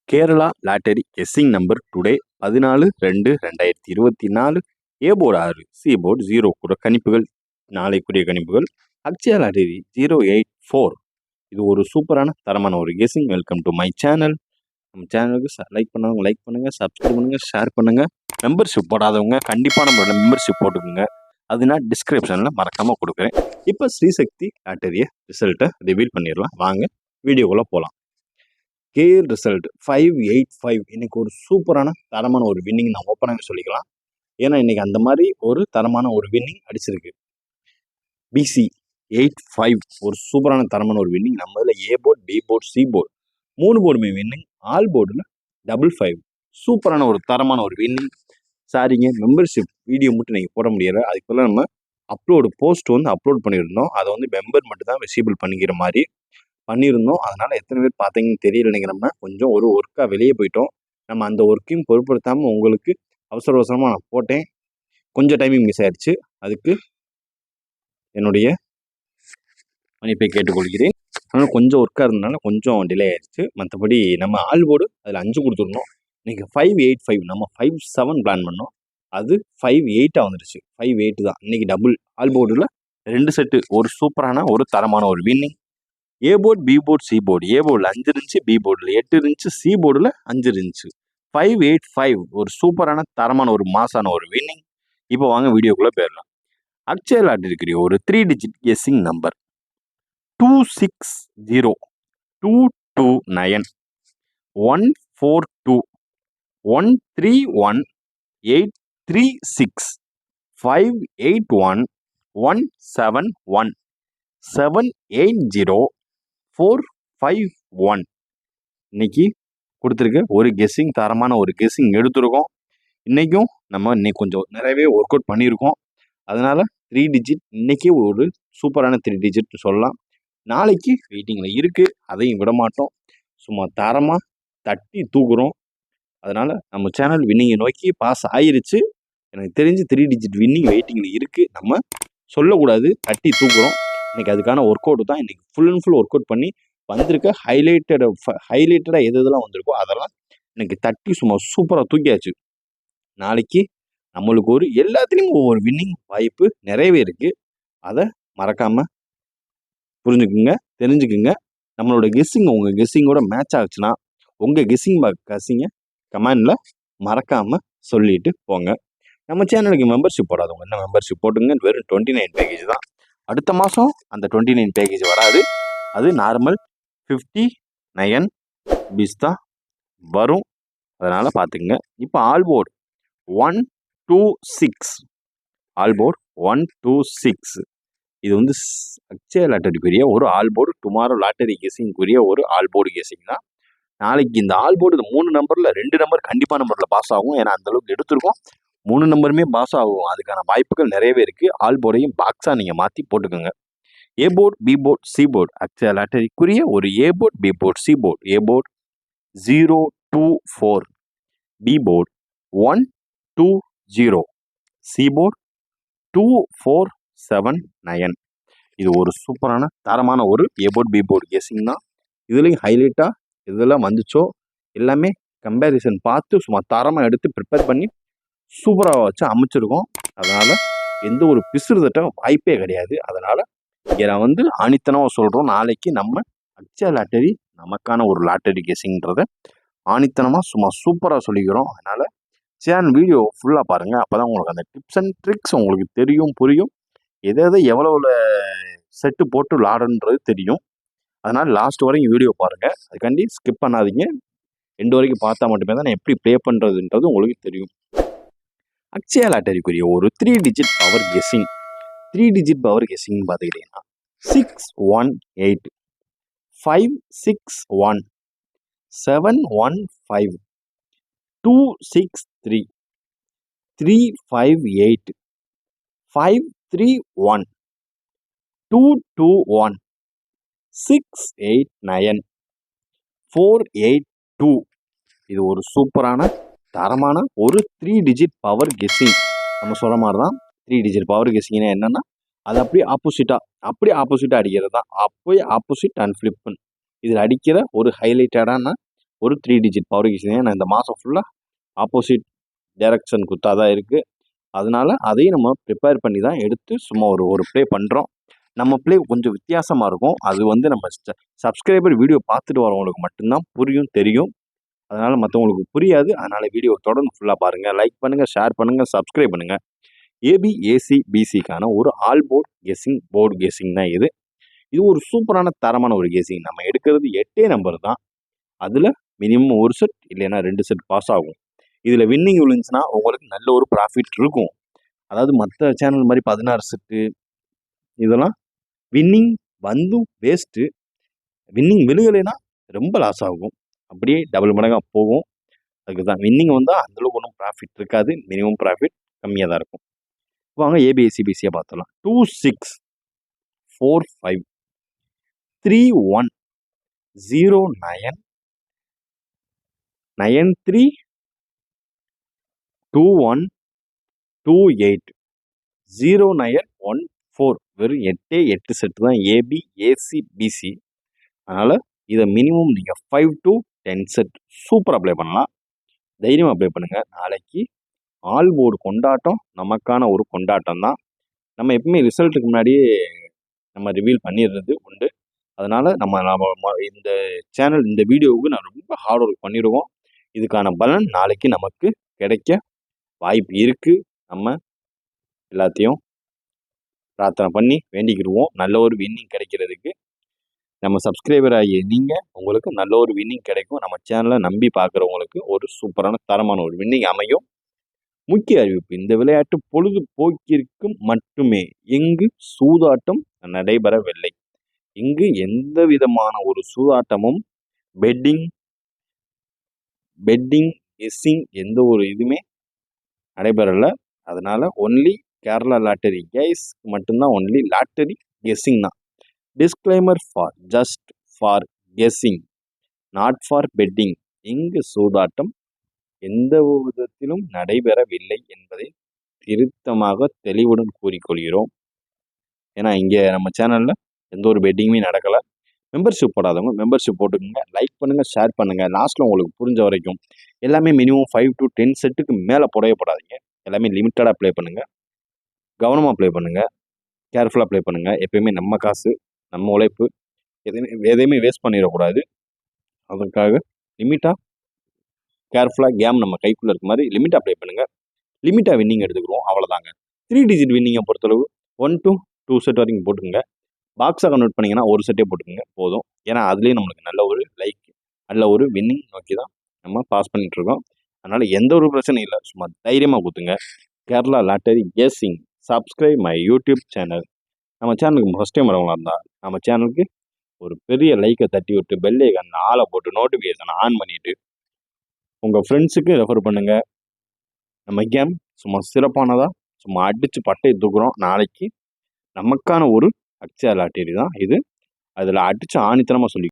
Kerala lottery guessing number today 14/2/2024 A board 6 C board 0 கூட கணிப்புகள் நாளைக்குரிய கணிப்புகள் அக்ஷயா லாட்டரி 084. இது ஒரு சூப்பரான தரமான ஒரு guessing. Welcome to my channel. நம்ம சேனலுக்கு லைக் பண்ணவங்க லைக் பண்ணுங்கள், சப்ஸ்கிரைப் பண்ணுங்கள், ஷேர் பண்ணுங்கள். மெம்பர்ஷிப் போடாதவங்க கண்டிப்பாக நம்மளோட மெம்பர்ஷிப் போட்டுக்கோங்க. அது நான் டிஸ்கிரிப்ஷனில் மறக்காமல் கொடுக்குறேன். இப்போ ஸ்ரீசக்தி லாட்டரியை ரிசல்ட்டை ரிவீல் பண்ணிடலாம். வாங்க வீடியோக்குள்ளே போகலாம். கேஎல் ரிசல்ட் 585 இன்னைக்கு ஒரு சூப்பரான தரமான ஒரு வின்னிங் நான் ஓப்பனாக சொல்லிக்கலாம். ஏன்னா இன்னைக்கு அந்த மாதிரி ஒரு தரமான ஒரு வின்னிங் அடிச்சிருக்கு. பிசி 85 ஒரு சூப்பரான தரமான ஒரு வின்னிங். நம்ம இதில் A board, B board, C board 3 போர்டுமே வின்னிங். ஆல் போர்டில் 55 சூப்பரான ஒரு தரமான ஒரு வின்னிங். சாரிங்க, மெம்பர்ஷிப் வீடியோ மட்டும் நீங்கள் போட முடியலை. அதுக்குள்ள நம்ம போஸ்ட் அப்லோட் பண்ணியிருந்தோம். அதை மெம்பர் மட்டும் தான் விசிபிள் பண்ணிக்கிற மாதிரி பண்ணியிருந்தோம். அதனால் எத்தனை பேர் பார்த்தீங்கன்னு தெரியல. நம்ம கொஞ்சம் ஒரு ஒர்க்காக வெளியே போயிட்டோம். நம்ம அந்த ஒர்க்கையும் பொருட்படுத்தாமல் உங்களுக்கு அவசரமாக நான் போட்டேன். கொஞ்சம் டைமிங் மிஸ் ஆயிடுச்சு. அதுக்கு என்னுடைய மன்னிப்பை கேட்டுக்கொள்கிறேன். அதனால் கொஞ்சம் ஒர்க்காக இருந்ததுனால கொஞ்சம் டிலே ஆயிடுச்சு. மற்றபடி நம்ம ஆல் போர்டு அதில் 5 கொடுத்துருந்தோம். இன்றைக்கி 585 நம்ம 57 பிளான் பண்ணோம். அது 58 வந்துடுச்சு. 58 தான் இன்றைக்கி டபுள். ஆல் போர்டில் 2 செட்டு ஒரு சூப்பரான ஒரு தரமான ஒரு winning. A board, B board, C board. A போர்டில் 5 இருந்துச்சு, பி போர்டில் 8 இருந்துச்சு, சி போர்டில் 5 இருந்துச்சு. 585 ஒரு சூப்பரான தரமான ஒரு மாசான ஒரு வின்னிங். இப்போ வாங்க வீடியோக்குள்ளே போயிடலாம். அக்ஷயா லாட்டரி ஒரு 3 டிஜிட் கெஸ்ஸிங் நம்பர் 260 229 142 131 836 581 171 780 451 இன்னைக்கு கொடுத்துருக்க ஒரு கெஸ்ஸிங். தரமான ஒரு கெஸ்ஸிங் எடுத்துருக்கோம். இன்னைக்கும் நம்ம இன்னைக்கு கொஞ்சம் நிறையவே ஒர்க் அவுட் பண்ணியிருக்கோம். அதனால 3 டிஜிட் இன்னைக்கே ஒரு சூப்பரான 3 டிஜிட் சொல்லலாம். நாளைக்கு வெயிட்டிங்கில் இருக்குது, அதையும் விட மாட்டோம். சும்மா தரமாக தட்டி தூக்குறோம். அதனால் நம்ம சேனல் வின்னிங்கை நோக்கி பாஸ் ஆயிருச்சு. எனக்கு தெரிஞ்சு 3 டிஜிட் வின்னிங் வெயிட்டிங்கில் இருக்குது. நம்ம சொல்லக்கூடாது, தட்டி தூக்குறோம். இன்றைக்கி அதுக்கான ஒர்க் அவுட் தான். இன்றைக்கி full and full work out பண்ணி வந்திருக்க ஹைலைட்டடாக எதெல்லாம் வந்திருக்கோ அதெல்லாம் இன்றைக்கி தட்டி சும்மா சூப்பராக தூக்கியாச்சு. நாளைக்கு நம்மளுக்கு ஒரு எல்லாத்துலேயும் ஒவ்வொரு வின்னிங் வாய்ப்பு நிறையவே இருக்குது. அதை மறக்காமல் புரிஞ்சுக்குங்க, தெரிஞ்சுக்குங்க. நம்மளோட கெஸ்ஸிங் உங்கள் கெஸ்ஸிங்கோட மேட்ச் ஆச்சுன்னா உங்கள் கெஸ்ஸிங்கை கமெண்டில் மறக்காமல் சொல்லிட்டு போங்க. நம்ம சேனலுக்கு மெம்பர்ஷிப் போடாதவங்க என்ன மெம்பர்ஷிப் போட்டுங்க. வெறும் 29 பேக்கேஜ் தான். அடுத்த மாதம் அந்த 29 பேக்கேஜ் வராது. அது நார்மல் 59 பீஸ் தான் வரும். அதனால் பார்த்துக்குங்க. இப்போ ஆல் போர்டு 126 ஆல் போர்டு 126 இது அக்ஷயா லாட்டரிக்குரிய ஒரு ஆல் போர்டு. டுமாரோ லாட்டரி கெஸிங்குரிய ஒரு ஆல் போர்டு கெஸிங் தான். நாளைக்கு இந்த ஆல் போர்டு 3 நம்பரில் 2 நம்பர் கண்டிப்பாக நம்பரில் பாஸ் ஆகும். ஏன்னா அந்தளவுக்கு எடுத்திருக்கோம். 3 நம்பருமே பாஸ் ஆகும். அதுக்கான வாய்ப்புகள் நிறையவே இருக்குது. ஆல் போர்டையும் பாக்ஸாக நீங்கள் மாற்றி போட்டுக்கோங்க. A board, B board, C board Akshaya லாட்டரிக்குரிய ஒரு A board, B board, C board. A board 024, B board 120, C board 2479. இது ஒரு சூப்பரான தரமான ஒரு A board, B board guessing தான். இதுலேயும் ஹைலைட்டாக இதெல்லாம் வந்துச்சோ எல்லாமே கம்பேரிசன் பார்த்து சும்மா தரமாக எடுத்து ப்ரிப்பேர் பண்ணி சூப்பராக வச்சு அமைச்சிருக்கோம். அதனால் எந்த ஒரு பிசுறுதட்ட வாய்ப்பே கிடையாது. அதனால் இங்கே நான் ஆணித்தனமாக சொல்கிறோம். நாளைக்கு நம்ம அக்ஷயா லாட்டரி நமக்கான ஒரு லாட்டரி கெஸிங்கிறத ஆணித்தனமாக சும்மா சூப்பராக சொல்லிக்கிறோம். அதனால் சேனல் வீடியோ ஃபுல்லாக பாருங்கள். அப்போ தான் உங்களுக்கு அந்த டிப்ஸ் அண்ட் ட்ரிக்ஸ் உங்களுக்கு தெரியும், புரியும். எதை எவ்வளோ செட்டு போட்டு விளாடுன்றது தெரியும். அதனால் லாஸ்ட் வரைக்கும் வீடியோ பாருங்கள். அதுக்காண்டி ஸ்கிப் பண்ணாதீங்க. எண்டு வரைக்கும் பார்த்தா மட்டுமே தான் நான் எப்படி ப்ளே பண்ணுறதுன்றது உங்களுக்கு தெரியும். அக்ஷயா லாட்டரிக்குரிய ஒரு 3 digit power guessing. 3 digit power கெஸ்ஸிங்னு பார்த்துக்கிட்டிங்கன்னா 618 561 715 263 358 531 221 689 482. இது ஒரு சூப்பரான தரமான ஒரு 3 டிஜிட் பவர் கெஸ்ஸிங். நம்ம சொல்கிற மாதிரி தான் 3 டிஜிட் பவர் கெஸ்ஸிங்னா என்னென்னா அது அப்படியே ஆப்போசிட்டாக அடிக்கிறது தான். அப்போயே ஆப்போசிட் அண்ட் ஃப்ளிப்புன்னு இதில் அடிக்கிற ஒரு ஹைலைட்டடான ஒரு 3 டிஜிட் பவர் கெஸிங். ஏன்னா இந்த மாதம் ஃபுல்லாக ஆப்போசிட் டைரக்ஷன் குத்தாக தான் இருக்குது. அதனால அதையும் நம்ம ப்ரிப்பேர் பண்ணி தான் எடுத்து சும்மா ஒரு ப்ளே பண்ணுறோம். நம்ம ப்ளே கொஞ்சம் வித்தியாசமாக இருக்கும். அது வந்து நம்ம சப்ஸ்கிரைபர் வீடியோ பார்த்துட்டு வரவங்களுக்கு மட்டும்தான் புரியும், தெரியும். அதனால் மற்றவங்களுக்கு புரியாது. அதனால் வீடியோ தொடர்ந்து ஃபுல்லாக பாருங்கள். லைக் பண்ணுங்கள், ஷேர் பண்ணுங்கள், சப்ஸ்கிரைப் பண்ணுங்கள். ஏபிஏசிபிசிக்கான ஒரு all board guessing board guessing தான் இது. இது ஒரு சூப்பரான தரமான ஒரு கெஸ்ஸிங். நம்ம எடுக்கிறது 8 நம்பர் தான். அதில் மினிமம் ஒரு செட் இல்லைன்னா 2 செட் பாஸ் ஆகும். இதில் வின்னிங் விழுந்துச்சுன்னா உங்களுக்கு நல்ல ஒரு ப்ராஃபிட் இருக்கும். அதாவது மற்ற சேனல் மாதிரி 16 செட்டு இதெல்லாம் வின்னிங் வந்தும் வேஸ்ட்டு. வின்னிங் விழுகலைன்னா ரொம்ப லாஸ் ஆகும். அப்படியே டபுள் மடங்காக போகும். அதுக்கு தான் வின்னிங் வந்தால் அந்தளவுக்கு ஒன்றும் ப்ராஃபிட் இருக்காது. மினிமம் ப்ராஃபிட் கம்மியாக தான் இருக்கும். வாங்க ஏபிஎஸ்சிபிசியை பார்த்துடலாம். 2645 31 09 93 21 28 0914 வெறும் 8 செட்டு தான் ஏபிஏசிபிசி. அதனால் இதை மினிமம் நீங்கள் 5 to 10 செட் சூப்பராக அப்ளை பண்ணலாம். தைரியமாக அப்ளை பண்ணுங்கள். நாளைக்கு ஆல் போர்டு கொண்டாட்டம் நமக்கான ஒரு கொண்டாட்டம் தான். நம்ம எப்பவுமே ரிசல்ட்டுக்கு முன்னாடியே நம்ம ரிவீல் பண்ணிடுறது உண்டு. அதனால் நம்ம இந்த சேனல் இந்த வீடியோவுக்கு நான் ரொம்ப ஹார்ட் ஒர்க் பண்ணிடுவோம். இதுக்கான பலன் நாளைக்கு நமக்கு கிடைக்க வாய்ப்பு இருக்குது. நம்ம எல்லாத்தையும் பிரார்த்தனை பண்ணி வேண்டிக்கிடுவோம் நல்ல ஒரு வின்னிங் கிடைக்கிறதுக்கு. நம்ம சப்ஸ்கிரைபர் ஆகிய நீங்கள் உங்களுக்கு நல்ல ஒரு வின்னிங் கிடைக்கும். நம்ம சேனலை நம்பி பார்க்குறவங்களுக்கு ஒரு சூப்பரான தரமான ஒரு வின்னிங் அமையும். முக்கிய அறிவிப்பு: இந்த விளையாட்டு பொழுதுபோக்கிற்கு மட்டுமே. இங்கு சூதாட்டம் நடைபெறவில்லை. இங்கு எந்த விதமான ஒரு சூதாட்டமும் பெட்டிங் கெஸ்ஸிங் எந்த ஒரு இதுவுமே நடைபெறலை. அதனால் ஒன்லி கேரளா லாட்டரி கைஸ் மட்டும்தான். ஒன்லி லாட்டரி கெஸ்ஸிங் தான். Disclaimer just for guessing, not for betting. இங்கு சூதாட்டம் எந்த விதத்திலும் நடைபெறவில்லை என்பதை திருத்தமாக தெளிவுடன் கூறிக்கொள்கிறோம். ஏன்னா இங்கே நம்ம சேனலில் எந்த ஒரு பெட்டிங்குமே நடக்கலை. மெம்பர்ஷிப் போடாதவங்க மெம்பர்ஷிப் போட்டுக்கோங்க. லைக் பண்ணுங்கள், ஷேர் பண்ணுங்கள். லாஸ்ட்டில் உங்களுக்கு புரிஞ்ச வரைக்கும் எல்லாமே மினிமம் 5 to 10 செட்டுக்கு மேலே போடாதீங்க. எல்லாமே லிமிட்டடாக ப்ளே பண்ணுங்கள். கவனமாக ப்ளே பண்ணுங்கள். கேர்ஃபுல்லாக ப்ளே பண்ணுங்கள். எப்பயுமே நம்ம காசு, நம்ம உழைப்பு, எதையுமே வேஸ்ட் பண்ணிடக்கூடாது. அதற்காக லிமிட்டாக கேர்ஃபுல்லாக கேம் நம்ம கைக்குள்ளே இருக்க மாதிரி லிமிட்டாக ப்ளே பண்ணுங்கள். லிமிட்டாக வின்னிங் எடுத்துக்கிறோம், அவ்வளோதாங்க. 3 டிஜிட் வின்னிங்கை பொறுத்தளவு 1 to 2 செட் வரைக்கும் போட்டுக்கோங்க. பாக்ஸாக கன்வெர்ட் பண்ணிங்கன்னா ஒரு செட்டே போட்டுக்கோங்க போதும். ஏன்னா அதுலேயும் நம்மளுக்கு நல்ல ஒரு நல்ல ஒரு வின்னிங் நோக்கி தான் நம்ம பாஸ் பண்ணிகிட்ருக்கோம். அதனால் எந்த ஒரு பிரச்சனையும் இல்லை. சும்மா தைரியமாக கொடுத்துங்க. Kerala lottery guessing. Subscribe my YouTube channel. நம்ம சேனலுக்கு ஃபஸ்ட் டைம் வரவங்களா இருந்தால் நம்ம சேனலுக்கு ஒரு பெரிய லைக்கை தட்டி விட்டு பெல் ஐகான் ஆளை போட்டு நோட்டிஃபிகேஷனை ஆன் பண்ணிவிட்டு உங்கள் ஃப்ரெண்ட்ஸுக்கு ரெஃபர் பண்ணுங்கள். நம்ம கேம் சும்மா சிறப்பானதாக சும்மா அடித்து பட்டையை தூக்குறோம். நாளைக்கு நமக்கான ஒரு அக்ஷயா லாட்டரி தான் இது. அதில் அடித்து ஆணித்தனமாக சொல்லி